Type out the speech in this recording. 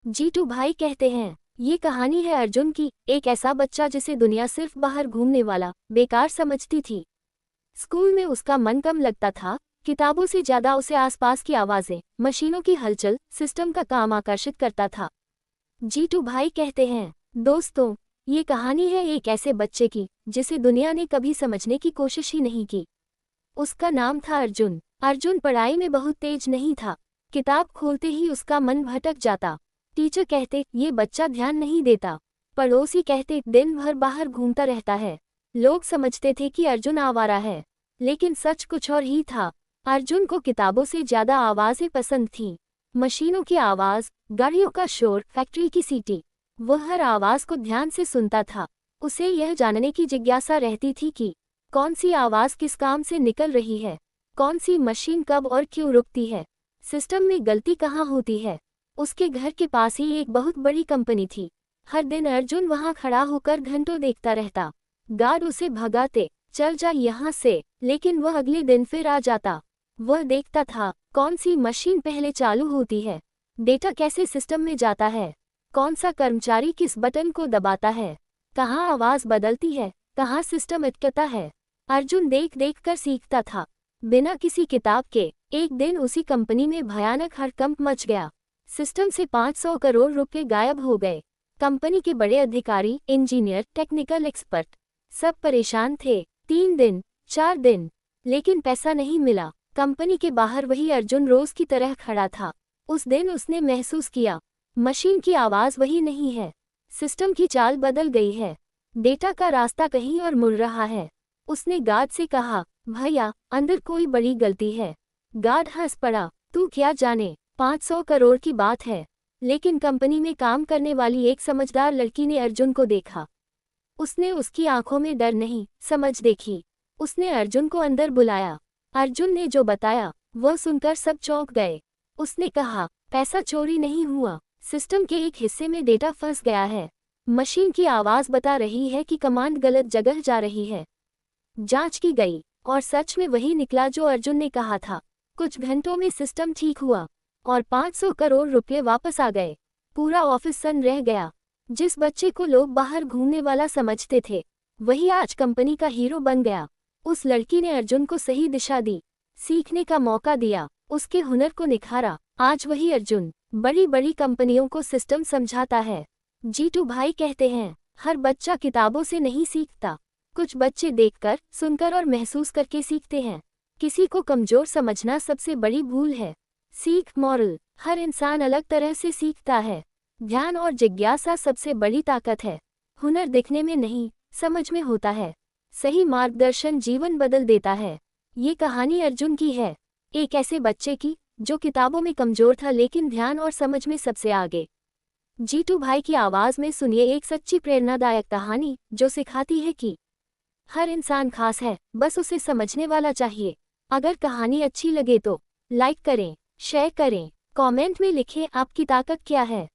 जीतू भाई कहते हैं, ये कहानी है अर्जुन की, एक ऐसा बच्चा जिसे दुनिया सिर्फ बाहर घूमने वाला बेकार समझती थी। स्कूल में उसका मन कम लगता था, किताबों से ज्यादा उसे आसपास की आवाजें, मशीनों की हलचल, सिस्टम का काम आकर्षित करता था। जीतू भाई कहते हैं, दोस्तों, ये कहानी है एक ऐसे बच्चे की जिसे दुनिया ने कभी समझने की कोशिश ही नहीं की। उसका नाम था अर्जुन। अर्जुन पढ़ाई में बहुत तेज नहीं था। किताब खोलते ही उसका मन भटक जाता। टीचर कहते, ये बच्चा ध्यान नहीं देता। पड़ोसी कहते, दिन भर बाहर घूमता रहता है। लोग समझते थे कि अर्जुन आवारा है, लेकिन सच कुछ और ही था। अर्जुन को किताबों से ज्यादा आवाजें पसंद थीं। मशीनों की आवाज, गाड़ियों का शोर, फैक्ट्री की सीटी। वह हर आवाज को ध्यान से सुनता था। उसे यह जानने की जिज्ञासा रहती थी कि कौन सी आवाज किस काम से निकल रही है, कौन सी मशीन कब और क्यों रुकती है, सिस्टम में गलती कहाँ होती है। उसके घर के पास ही एक बहुत बड़ी कंपनी थी। हर दिन अर्जुन वहां खड़ा होकर घंटों देखता रहता। गार्ड उसे भगाते, चल जा यहाँ से, लेकिन वह अगले दिन फिर आ जाता। वह देखता था, कौन सी मशीन पहले चालू होती है, डेटा कैसे सिस्टम में जाता है, कौन सा कर्मचारी किस बटन को दबाता है, कहाँ आवाज बदलती है, कहाँ सिस्टम अटकता है। अर्जुन देख देख कर सीखता था, बिना किसी किताब के। एक दिन उसी कंपनी में भयानक हड़कंप मच गया। सिस्टम से 500 करोड़ रुपए गायब हो गए। कंपनी के बड़े अधिकारी, इंजीनियर, टेक्निकल एक्सपर्ट सब परेशान थे। 3 दिन, 4 दिन, लेकिन पैसा नहीं मिला। कंपनी के बाहर वही अर्जुन रोज की तरह खड़ा था। उस दिन उसने महसूस किया, मशीन की आवाज वही नहीं है, सिस्टम की चाल बदल गई है, डेटा का रास्ता कहीं और मुड़ रहा है। उसने गार्ड से कहा, भैया, अंदर कोई बड़ी गलती है। गार्ड हंस पड़ा, तू क्या जाने, 500 करोड़ की बात है। लेकिन कंपनी में काम करने वाली एक समझदार लड़की ने अर्जुन को देखा। उसने उसकी आंखों में डर नहीं, समझ देखी। उसने अर्जुन को अंदर बुलाया। अर्जुन ने जो बताया, वह सुनकर सब चौंक गए। उसने कहा, पैसा चोरी नहीं हुआ, सिस्टम के एक हिस्से में डेटा फंस गया है। मशीन की आवाज बता रही है कि कमांड गलत जगह जा रही है। जांच की गई, और सच में वही निकला जो अर्जुन ने कहा था। कुछ घंटों में सिस्टम ठीक हुआ, और 500 करोड़ रुपए वापस आ गए। पूरा ऑफिस सन्न रह गया। जिस बच्चे को लोग बाहर घूमने वाला समझते थे, वही आज कंपनी का हीरो बन गया। उस लड़की ने अर्जुन को सही दिशा दी, सीखने का मौका दिया, उसके हुनर को निखारा। आज वही अर्जुन बड़ी बड़ी कंपनियों को सिस्टम समझाता है। जीतू भाई कहते हैं, हर बच्चा किताबों से नहीं सीखता। कुछ बच्चे देखकर, सुनकर और महसूस करके सीखते हैं। किसी को कमजोर समझना सबसे बड़ी भूल है। सीख मॉरल, हर इंसान अलग तरह से सीखता है। ध्यान और जिज्ञासा सबसे बड़ी ताकत है। हुनर दिखने में नहीं, समझ में होता है। सही मार्गदर्शन जीवन बदल देता है। ये कहानी अर्जुन की है, एक ऐसे बच्चे की जो किताबों में कमजोर था लेकिन ध्यान और समझ में सबसे आगे। जीतू भाई की आवाज में सुनिए एक सच्ची प्रेरणादायक कहानी जो सिखाती है कि हर इंसान खास है, बस उसे समझने वाला चाहिए। अगर कहानी अच्छी लगे तो लाइक करें, शेयर करें, कमेंट में लिखें आपकी ताकत क्या है।